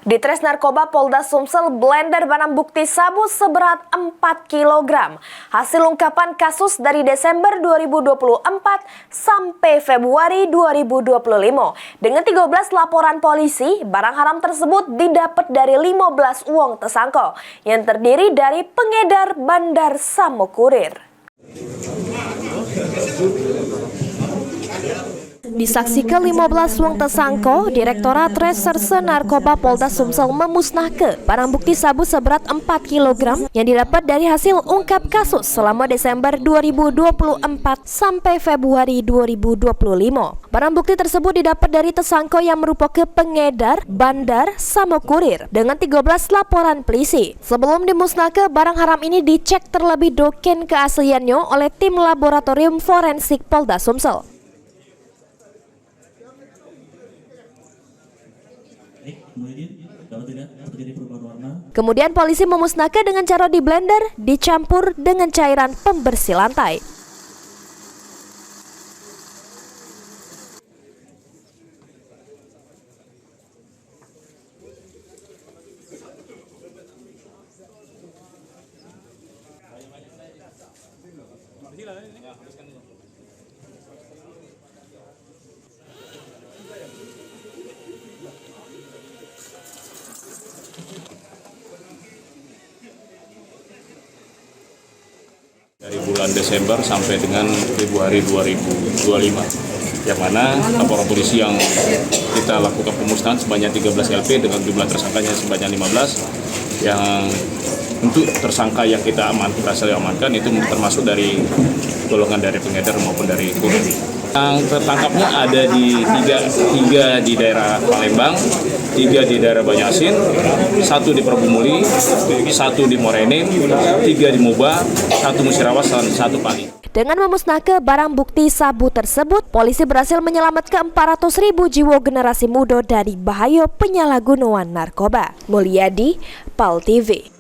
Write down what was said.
Ditres Narkoba Polda Sumsel blender barang bukti sabu seberat 4 kg. Hasil ungkapan kasus dari Desember 2024 sampai Februari 2025. Dengan 13 laporan polisi, barang haram tersebut didapat dari 15 uang tersangka yang terdiri dari pengedar, bandar, sama kurir. Disaksikan 15 uang tersangka, Direktorat Reserse Narkoba Polda Sumsel memusnahkan barang bukti sabu seberat 4 kg yang didapat dari hasil ungkap kasus selama Desember 2024 sampai Februari 2025. Barang bukti tersebut didapat dari tersangka yang merupakan pengedar, bandar, sama kurir dengan 13 laporan polisi. Sebelum dimusnahkan, barang haram ini dicek terlebih doken keasliannya oleh tim laboratorium forensik Polda Sumsel. Kemudian polisi memusnahkan dengan cara di blender dicampur dengan cairan pembersih lantai. Dari bulan Desember sampai dengan Februari 2025, yang mana laporan polisi yang kita lakukan pemusnahan sebanyak 13 LP dengan jumlah tersangkanya sebanyak 15, yang untuk tersangka yang kita berhasil amankan itu termasuk dari golongan dari pengedar maupun dari kurir. Yang tertangkapnya ada di tiga di daerah Palembang, 3 di daerah Banyasin, 1 di Probumuli, 1 di Morenin, 3 di Moba, 1 Musirawas, 1 Pali. Dengan memusnahkan barang bukti sabu tersebut, polisi berhasil menyelamatkan 400.000 jiwa generasi muda dari bahaya penyalahgunaan narkoba. Mulyadi, PAL TV.